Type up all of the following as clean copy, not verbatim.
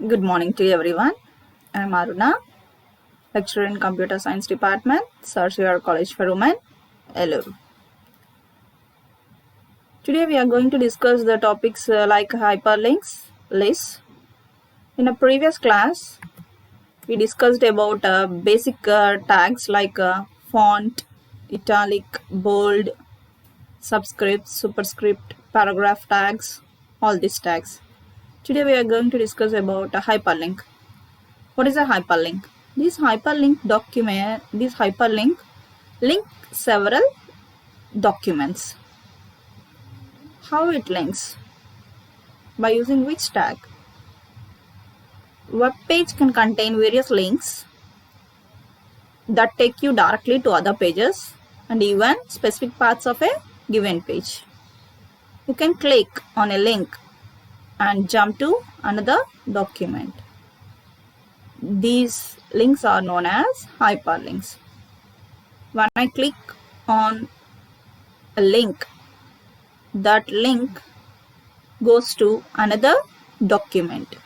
Good morning to everyone. I'm Aruna, lecturer in Computer Science Department, Sarsiar College for Women, Eluru. Today we are going to discuss the topics like hyperlinks, lists. In a previous class, we discussed about basic tags like font, italic, bold, subscript, superscript, paragraph tags, all these tags. Today we are going to discuss about a hyperlink. What is a hyperlink? This hyperlink link several documents. How it links? By using which tag? Web page can contain various links that take you directly to other pages and even specific parts of a given page. You can click on a link and jump to another document. These links are known as hyperlinks. When I click on a link, that link goes to another document.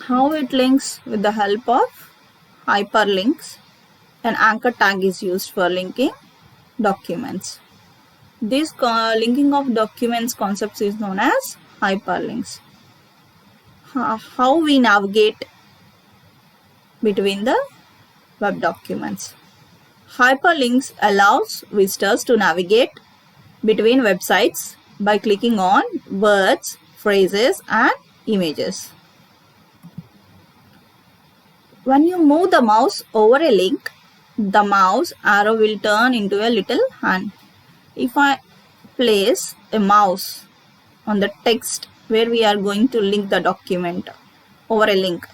How it links? With the help of hyperlinks. An anchor tag is used for linking documents. This linking of documents concepts is known as hyperlinks. How we navigate between the web documents. Hyperlinks allows visitors to navigate between websites by clicking on words, phrases, and images. When you move the mouse over a link, the mouse arrow will turn into a little hand. If I place a mouse on the text where we are going to link the document over a link,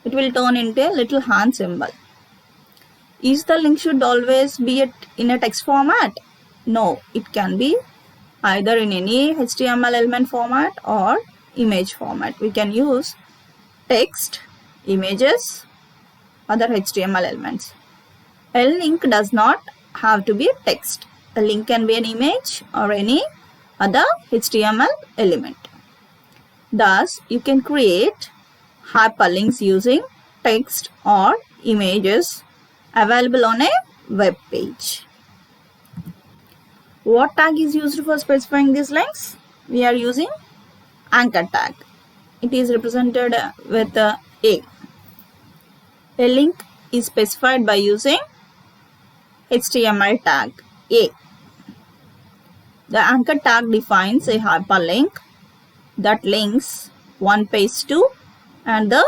it will turn into a little hand symbol. Is the link should always be in a text format? No, it can be either in any HTML element format or image format. We can use text, images, other HTML elements. A link does not have to be text. A link can be an image or any other HTML element. Thus, you can create hyperlinks using text or images available on a web page. What tag is used for specifying these links? We are using anchor tag. It is represented with A. A link is specified by using HTML tag A. The anchor tag defines a hyperlink that links one page to another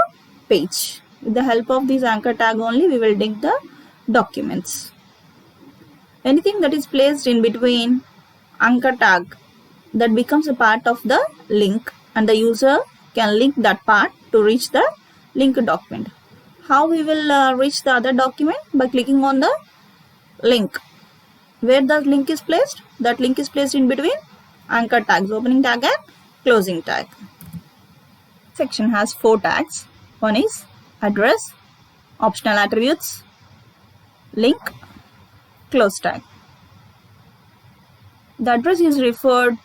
page. With the help of this anchor tag only, we will link the documents. Anything that is placed in between anchor tag that becomes a part of the link, and the user can link that part to reach the linked document. How we will reach the other document? By clicking on the link. Where the link is placed? That link is placed in between anchor tags, opening tag and closing tag. Section has 4 tags. One is address, optional attributes, link, close tag. The address is referred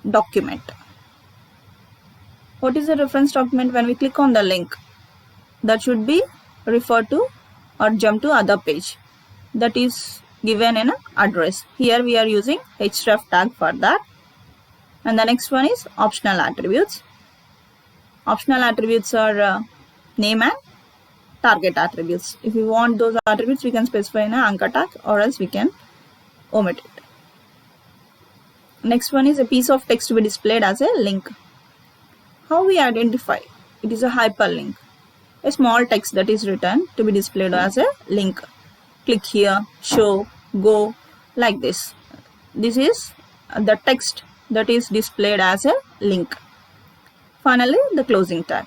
document. What is the reference document? When we click on the link, that should be referred to or jump to other page. That is given in an address. Here we are using href tag for that. And the next one is optional attributes. Optional attributes are name and target attributes. If we want those attributes, we can specify in an anchor tag, or else we can omit it. Next one is a piece of text to be displayed as a link. How we identify? It is a hyperlink. A small text that is written to be displayed as a link. Click here, show, go, like this. This is the text that is displayed as a link. Finally, the closing tag.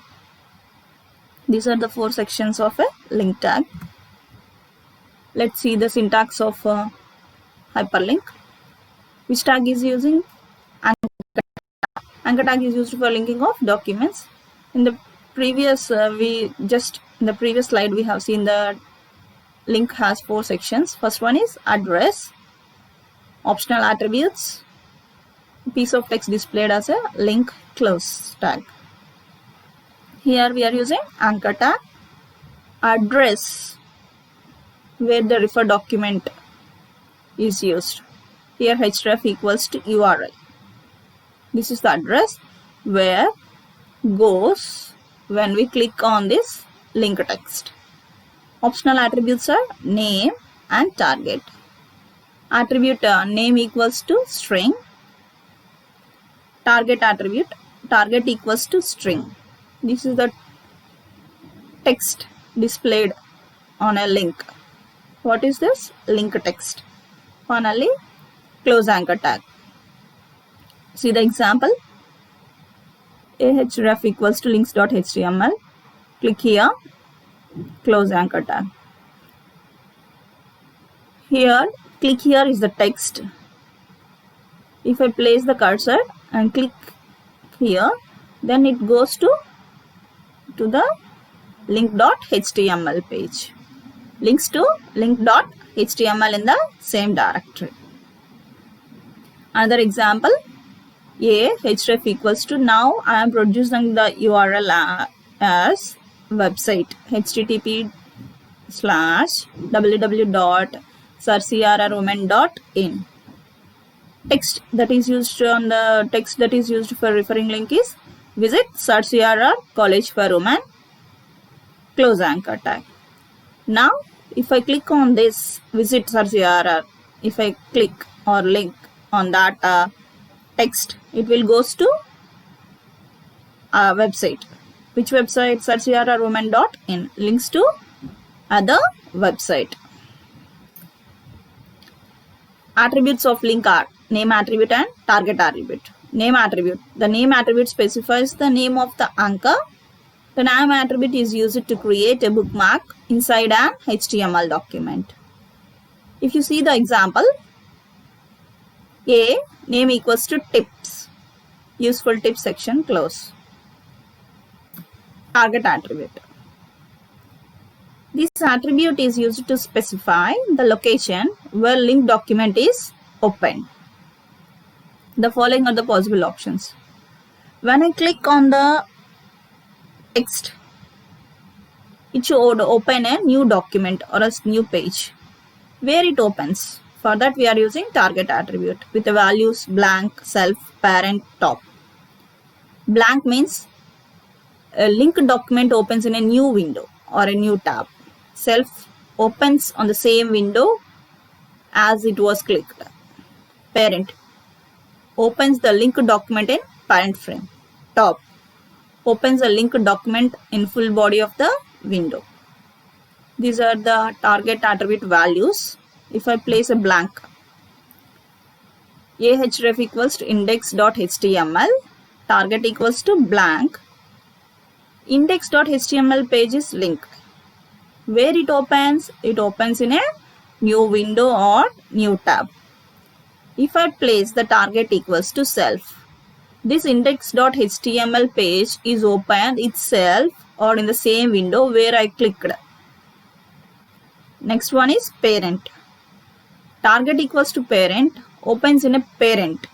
These are the 4 sections of a link tag. Let's see the syntax of hyperlink. Which tag is using? Anchor tag is used for linking of documents. In the previous slide we have seen the link has 4 sections. First one is address, optional attributes, piece of text displayed as a link close tag. Here we are using anchor tag. Address, where the refer document is used. Here href equals to URL. This is the address where goes when we click on this link text. Optional attributes are name and target. Attribute name equals to string. Target attribute, target equals to string. This is the text displayed on a link. What is this? Link text. Finally, close anchor tag. See the example. Ahref equals to links.html. Click here. Close anchor tag. Here, click here is the text. If I place the cursor and click here, then it goes to the link.html page. Links to link.html in the same directory. Another example, href equals to, now I am producing the URL as website http://www.searchrwomen.in. Text that is used on the text that is used for referring link is visit search College for Women. Close anchor tag. Now if I click on this visit search if I click or link on that text, it will goes to a website. Which website? searchrwomen.in. Links to other website. Attributes of link are name attribute and target attribute. Name attribute. The name attribute specifies the name of the anchor. The name attribute is used to create a bookmark inside an HTML document. If you see the example, A, name equals to tips. Useful tips section close. Target attribute. This attribute is used to specify the location where link document is opened. The following are the possible options. When I click on the text, it should open a new document or a new page. Where it opens? For that we are using target attribute with the values blank, self, parent, top. Blank means a link document opens in a new window or a new tab. Self opens on the same window as it was clicked. Parent opens the link document in parent frame. Top opens a link document in full body of the window. These are the target attribute values. If I place a blank, ahref equals to index.html, target equals to blank. Index.html page is link. Where it opens? It opens in a new window or new tab. If I place the target equals to self, this index.html page is opened itself or in the same window where I clicked. Next one is parent. Target equals to parent, opens in a parent.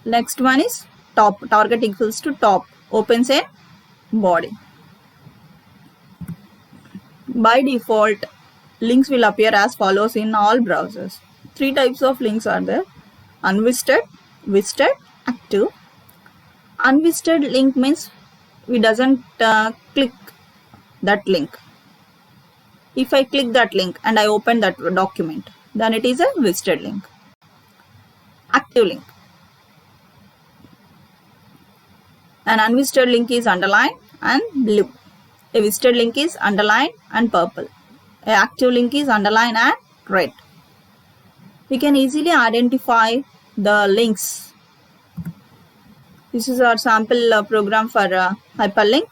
Next one is top. Target equals to top, opens in body. By default, links will appear as follows in all browsers. 3 types of links are there: unvisited, visited, active. Unvisited link means we doesn't click that link. If I click that link and I open that document, then it is a visited link. Active link. An unvisited link is underlined and blue. A visited link is underlined and purple. An active link is underlined and red. We can easily identify the links. This is our sample program for hyperlink.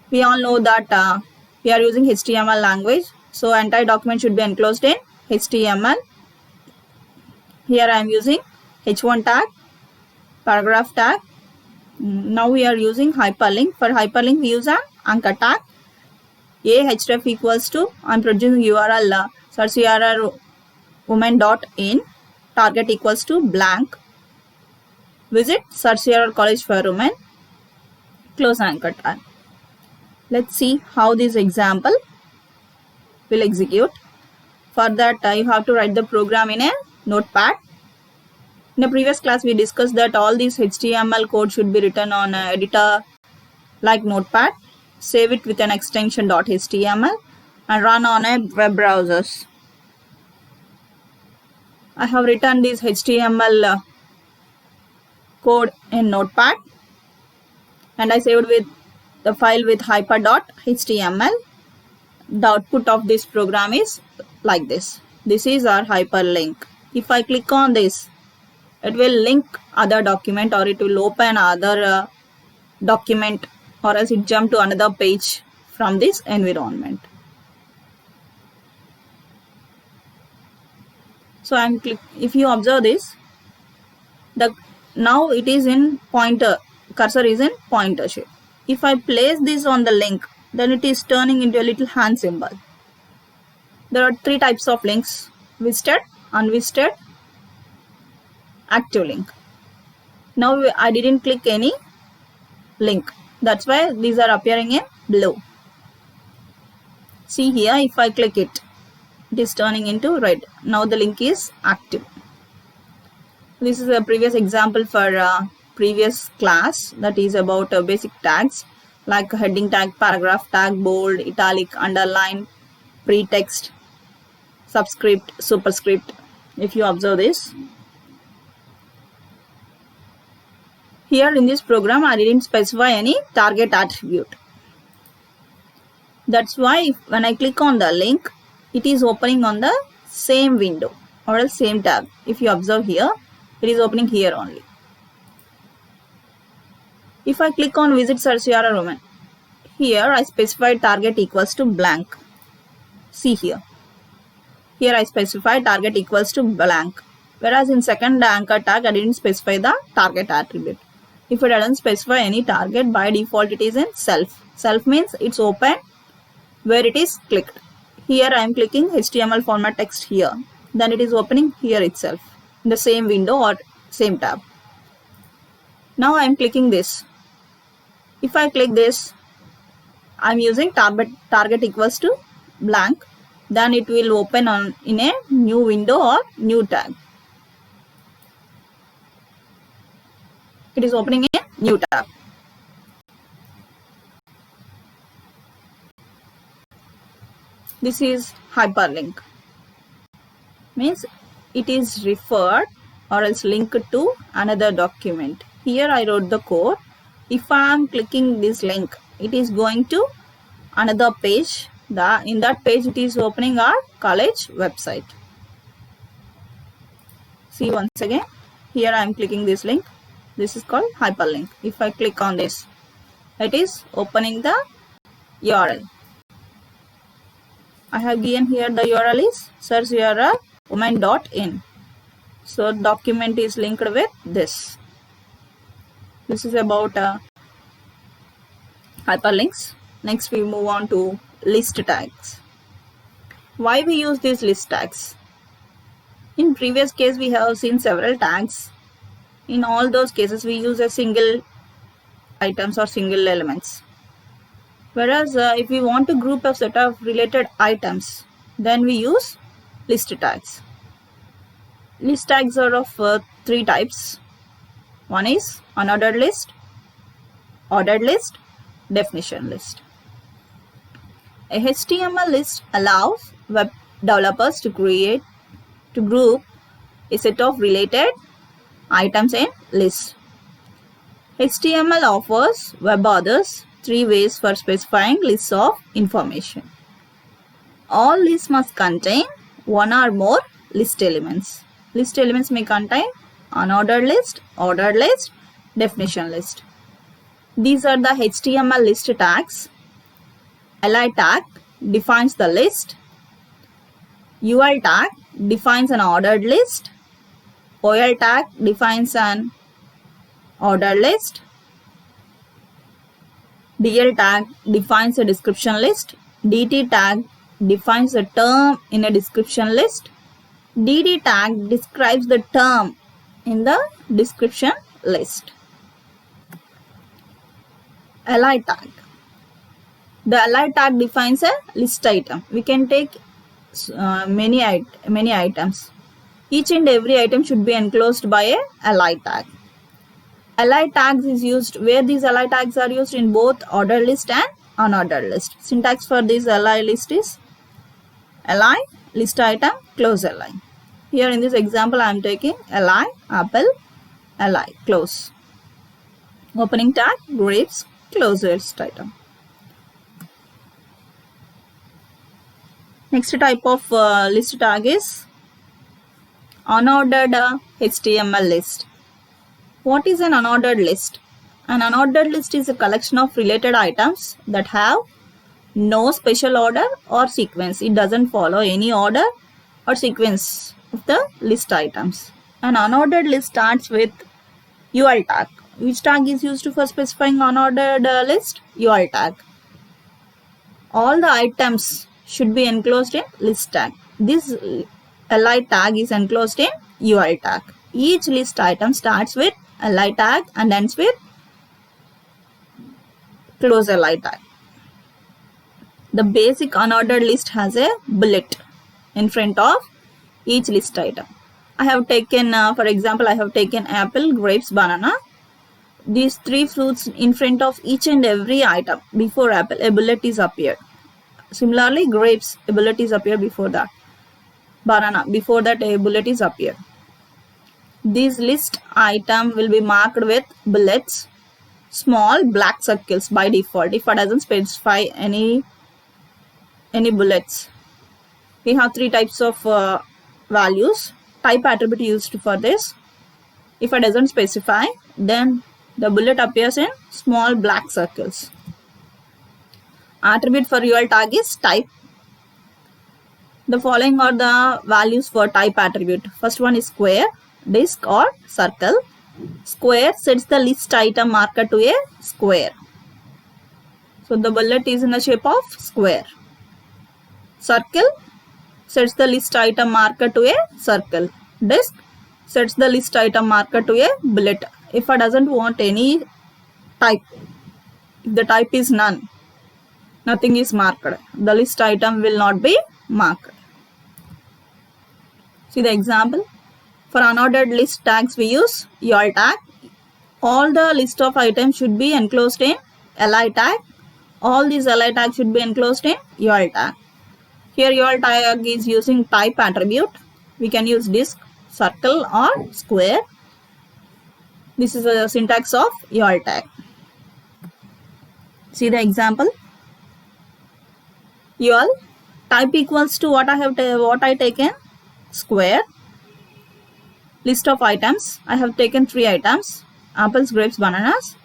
We all know that we are using HTML language, so entire document should be enclosed in HTML. Here I am using h1 tag, paragraph tag. Now we are using hyperlink. For hyperlink we use an anchor tag. Ahref equals to, I am producing URL searchrwomen.in. target equals to blank. Visit Search URL College for Women. Close anchor tag. Let's see how this example will execute. For that, you have to write the program in a notepad. In the previous class, we discussed that all these HTML code should be written on an editor like Notepad. Save it with an extension .html and run on a web browsers. I have written this HTML code in Notepad and I saved with the file with hyper.html. The output of this program is like this. This is our hyperlink. If I click on this, it will link other document, or it will open other document, or else it jump to another page from this environment. So if you observe this, now it is in pointer, cursor is in pointer shape. If I place this on the link, then it is turning into a little hand symbol. There are three types of links: visited, unvisited, active link. Now I didn't click any link. That's why these are appearing in blue. See here, if I click it, it is turning into red. Now the link is active. This is a previous example for previous class, that is about basic tags like heading tag, paragraph tag, bold, italic, underline, pretext, subscript, superscript. If you observe this, here in this program I didn't specify any target attribute. That's why when I click on the link, it is opening on the same window or else same tab. If you observe here, it is opening here only. If I click on visit Search URL Women, here I specified target equals to blank. See here. Here I specified target equals to blank. Whereas in second anchor tag, I didn't specify the target attribute. If it doesn't specify any target, by default it is in self. Self means it's open where it is clicked. Here I am clicking HTML format text here. Then it is opening here itself in the same window or same tab. Now I am clicking this. If I click this, I am using target equals to blank. Then it will open in a new window or new tab. It is opening a new tab. This is hyperlink. Means it is referred or else linked to another document. Here I wrote the code. If I am clicking this link, it is going to another page. In that page it is opening our college website. See once again, here I am clicking this link. This is called hyperlink. If I click on this, it is opening the URL. I have given here the URL is search URL women.in. So document is linked with this. This is about hyperlinks. Next we move on to list tags. Why we use these list tags? In previous case we have seen several tags. In all those cases we use a single items or single elements. Whereas if we want to group a set of related items, then we use list tags. List tags are of three types. One is unordered list, ordered list, definition list. A HTML list allows web developers to group a set of related items in lists. HTML offers web authors three ways for specifying lists of information. All lists must contain one or more list elements. List elements may contain unordered list, ordered list, definition list. These are the HTML list tags. Li tag defines the list. UL tag defines an ordered list. OL tag defines an ordered list. DL tag defines a description list. DT tag defines a term in a description list. DD tag describes the term in the description list. Li tag. The li tag defines a list item. We can take many items. Each and every item should be enclosed by a li tag. Li tags is used where these li tags are used in both ordered list and unordered list. Syntax for this li list is li list item close li. Here in this example I am taking li apple li close. Opening tag grapes close list item. Next type of list tag is unordered HTML list. What is an unordered list? An unordered list is a collection of related items that have no special order or sequence. It doesn't follow any order or sequence of the list items. An unordered list starts with UL tag. Which tag is used for specifying unordered list? UL tag. All the items should be enclosed in list tag. This li tag is enclosed in UL tag. Each list item starts with li tag and ends with close li tag. The basic unordered list has a bullet in front of each list item. I have taken, for example, I have taken apple, grapes, banana. These three fruits in front of each and every item. Before apple, a bullet is appeared. Similarly, grapes, a bullet is appeared before that. Banana, before that a bullet is appeared. These list item will be marked with bullets, small black circles by default if it doesn't specify any bullets. We have three types of values. Type attribute used for this. If it doesn't specify, then the bullet appears in small black circles. Attribute for UL tag is type. The following are the values for type attribute. First one is square, disc or circle. Square sets the list item marker to a square. So the bullet is in the shape of square. Circle sets the list item marker to a circle. Disc sets the list item marker to a bullet. If I doesn't want any type, if the type is none, nothing is marked, the list item will not be marked. See the example. For unordered list tags we use UL tag. All the list of items should be enclosed in li tag. All these li tags should be enclosed in UL tag. Here UL tag is using type attribute. We can use disc, circle or square. This is a syntax of UL tag. See the example. UL type equals to what I taken square. List of items. I have taken 3 items: apples, grapes, bananas.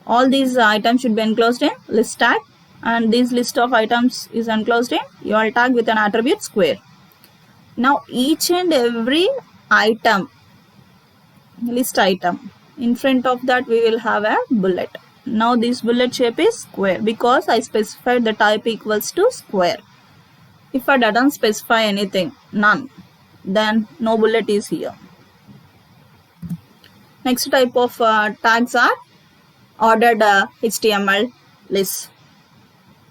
All these items should be enclosed in list tag, and this list of items is enclosed in UL tag with an attribute square. Now each and every item, list item, in front of that we will have a bullet. Now this bullet shape is square because I specified the type equals to square. If I didn't specify anything, none, then no bullet is here. Next type of tags are ordered HTML lists.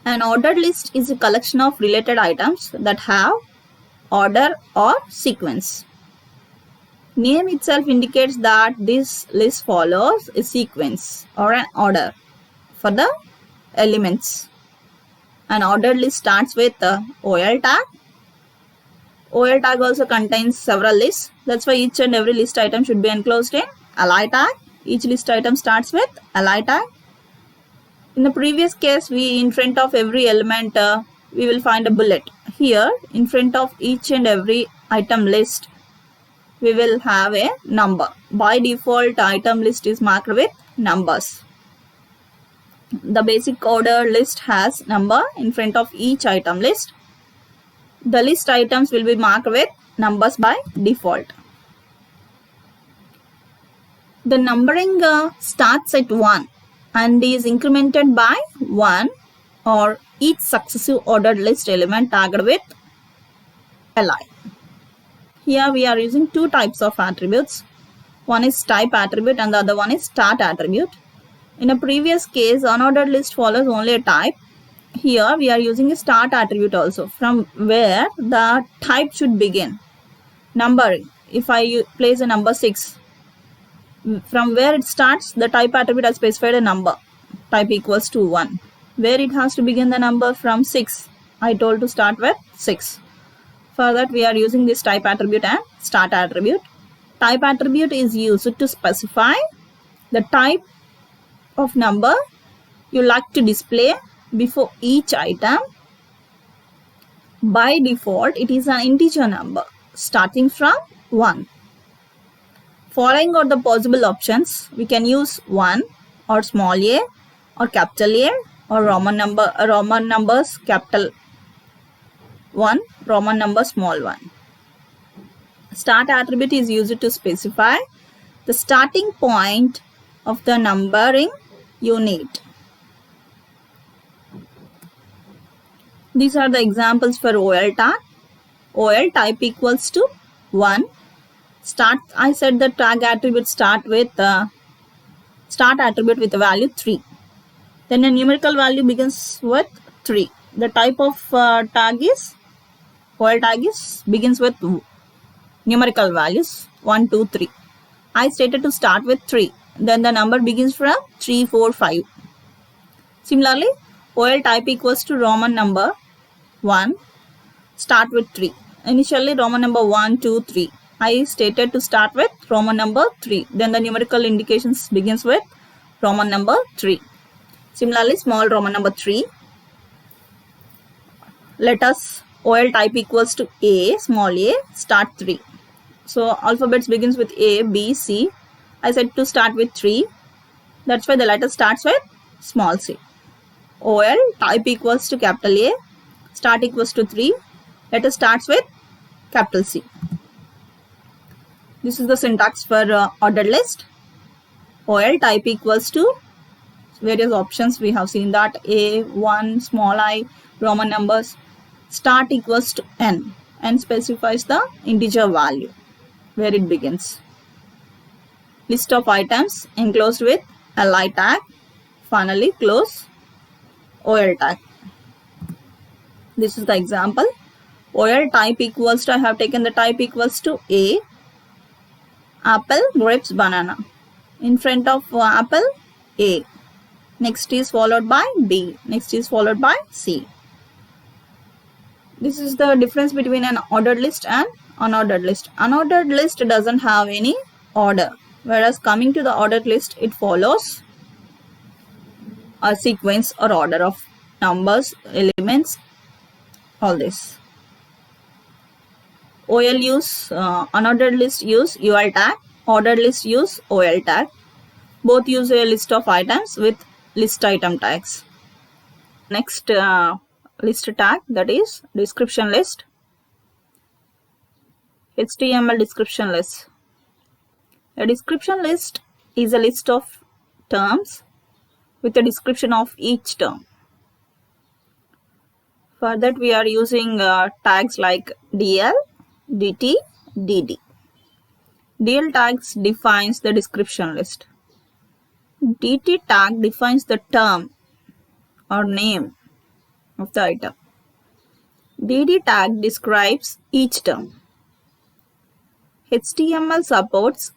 An ordered list is a collection of related items that have order or sequence. Name itself indicates that this list follows a sequence or an order for the elements. An ordered list starts with OL tag. OL tag also contains several lists. That's why each and every list item should be enclosed in li tag. Each list item starts with li tag. In the previous case, we in front of every element we will find a bullet. Here in front of each and every item list we will have a number. By default item list is marked with numbers. The basic order list has number in front of each item list. The list items will be marked with numbers by default. The numbering starts at 1 and is incremented by 1 or each successive ordered list element tagged with li. Here we are using two types of attributes. One is type attribute and the other one is start attribute. In a previous case, unordered list follows only a type. Here we are using a start attribute also, from where the type should begin. Numbering. If I place a number 6, from where it starts, the type attribute has specified a number. Type equals to 1. Where it has to begin the number from 6, I told to start with 6. For that we are using this type attribute and start attribute. Type attribute is used to specify the type of number you like to display before each item. By default, it is an integer number starting from 1. Following are the possible options. We can use 1 or small a or capital A or Roman numbers capital 1, Roman number small 1. Start attribute is used to specify the starting point of the numbering unit. These are the examples for OL tag. OL type equals to 1. Start, I said the tag attribute start attribute with the value 3. Then a numerical value begins with 3. The type of tag is OL tag begins with numerical values 1, 2, 3. I stated to start with 3. Then the number begins from 3, 4, 5. Similarly, OL type equals to Roman number 1. Start with 3. Initially Roman number 1, 2, 3. I stated to start with Roman number 3. Then the numerical indications begins with Roman number 3. Similarly, small Roman number 3. Let us OL type equals to A, small a, start 3. So alphabets begins with A, B, C. I said to start with 3. That's why the letter starts with small c. OL type equals to capital A, start equals to 3. Letter starts with capital C. This is the syntax for ordered list. OL type equals to various options. We have seen that A, 1, small I, Roman numbers. Start equals to n. N specifies the integer value where it begins. List of items enclosed with li tag. Finally close OL tag. This is the example. OL type equals to, I have taken the type equals to A, apple, grapes, banana. In front of apple, A. Next is followed by B. Next is followed by C. This is the difference between an ordered list and unordered list. Unordered list doesn't have any order, whereas coming to the ordered list, it follows a sequence or order of numbers, elements, all this. OL use, unordered list use UL tag, ordered list use OL tag. Both use a list of items with list item tags. Next list tag, that is description list. HTML description list. A description list is a list of terms with a description of each term. For that we are using tags like DL, DT, DD. DL tags defines the description list. DT tag defines the term or name of the item. DD tag describes each term. HTML supports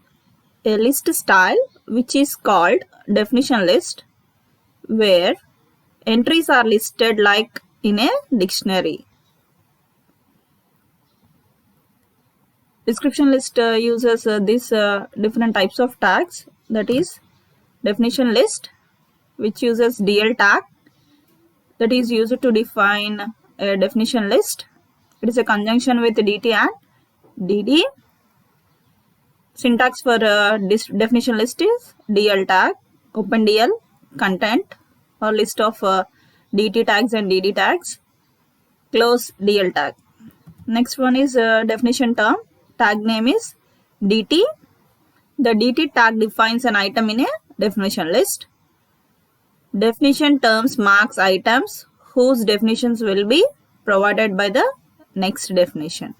a list style which is called definition list, where entries are listed like in a dictionary. Description list uses these different types of tags, that is definition list, which uses DL tag, that is used to define a definition list. It is a conjunction with DT and DD. Syntax for this definition list is DL tag, open DL, content or list of DT tags and DD tags, close DL tag. Next one is definition term. Tag name is DT. The DT tag defines an item in a definition list. Definition terms marks items whose definitions will be provided by the next definition.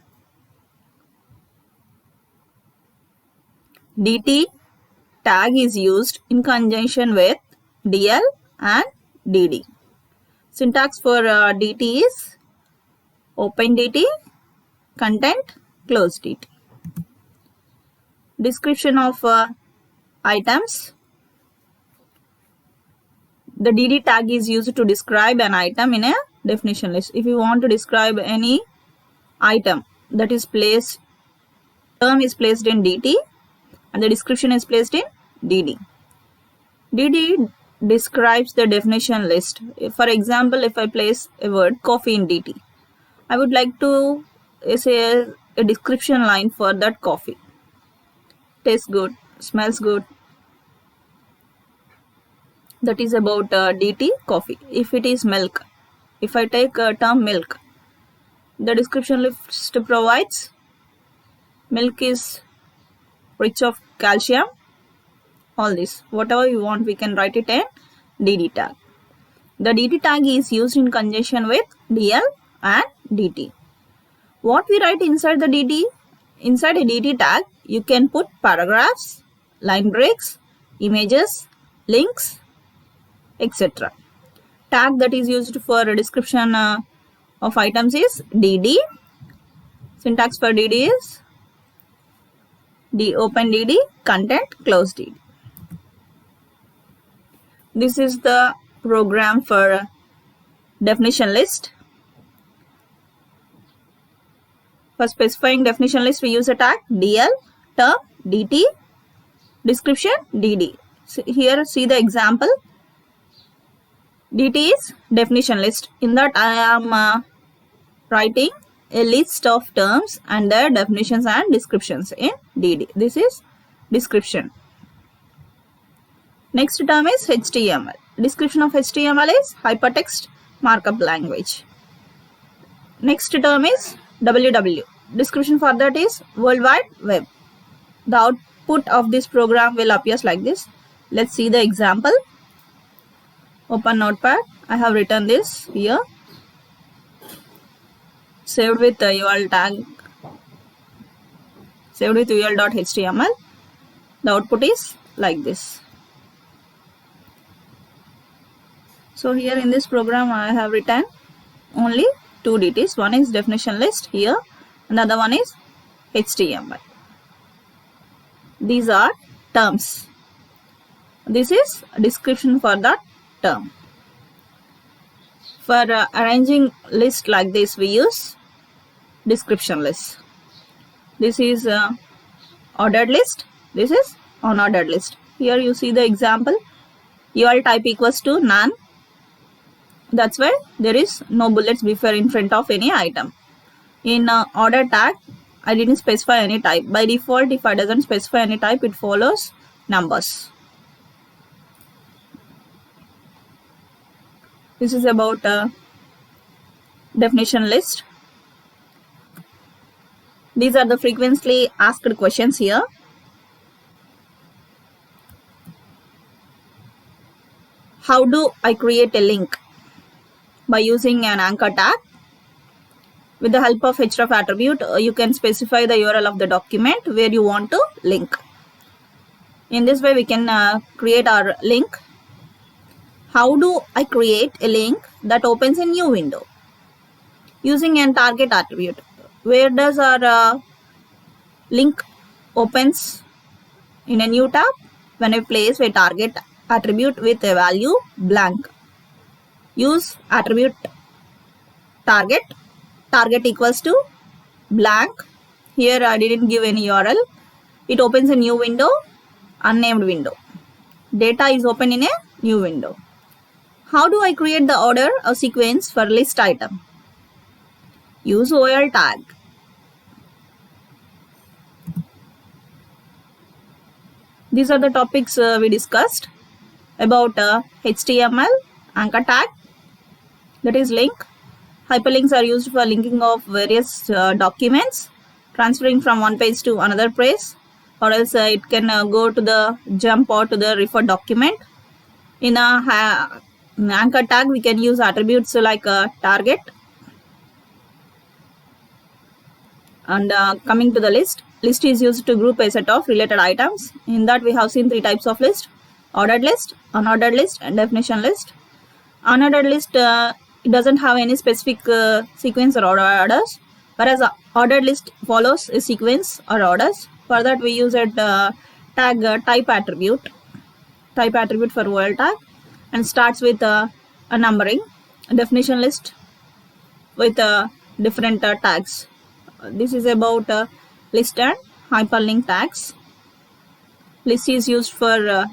DT tag is used in conjunction with DL and DD. Syntax for DT is open DT, content, close DT. Description of items. The DD tag is used to describe an item in a definition list. If you want to describe any item that is placed, term is placed in DT and the description is placed in DD. DD describes the definition list. For example, if I place a word coffee in DT, I would like to say a description line for that coffee. Tastes good, smells good. That is about DT coffee. If it is milk, if I take term milk, the description list provides milk is rich of calcium. All this, whatever you want, we can write it in DD tag. The DD tag is used in conjunction with DL and DT. What we write inside the DT? Inside a DT tag, you can put paragraphs, line breaks, images, links, etc. Tag that is used for a description of items is DD. Syntax for DD is open DD, content, close DD. This is the program for definition list. For specifying definition list, we use a tag DL, term, DT, description, DD. So here, see the example. DT is definition list. In that, I am writing a list of terms and their definitions and descriptions in DD. This is description. Next term is HTML. Description of HTML is hypertext markup language. Next term is WW. Description for that is World Wide Web. The output of this program will appear like this. Let's see the example. Open Notepad. I have written this here. Saved with URL tag. Saved with URL.html. The output is like this. So here in this program I have written only two DTs. One is definition list here. Another one is HTML. These are terms. This is a description for that term. For arranging list like this, we use description list. This is ordered list. This is unordered list. Here you see the example. URL type equals to none. That's why there is no bullets before in front of any item. In order tag, I didn't specify any type. By default, if I doesn't specify any type, it follows numbers. This is about definition list. These are the frequently asked questions here. How do I create a link? By using an anchor tag. With the help of href attribute, you can specify the URL of the document where you want to link. In this way, we can create our link. How do I create a link that opens a new window? Using an target attribute. Where does our link opens? In a new tab, when I place a target attribute with a value blank. Use attribute target. Target equals to blank. Here I didn't give any URL. It opens a new window, unnamed window. Data is open in a new window. How do I create the order or sequence for list item? Use OL tag. These are the topics we discussed about HTML, anchor tag, that is link. Hyperlinks are used for linking of various documents, transferring from one page to another page, or else it can go to the jump or to the refer document. In a anchor tag, we can use attributes like target. And coming to the list, list is used to group a set of related items. In that we have seen three types of list: ordered list, unordered list, and definition list. Unordered list, it doesn't have any specific sequence or orders, whereas ordered list follows a sequence or orders. For that we use a tag type attribute for world tag, and starts with a numbering. Definition list with different tags. This is about list and hyperlink tags. List is used for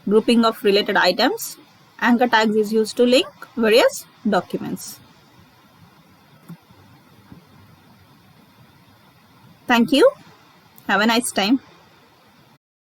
grouping of related items. Anchor tags is used to link various documents. Thank you. Have a nice time.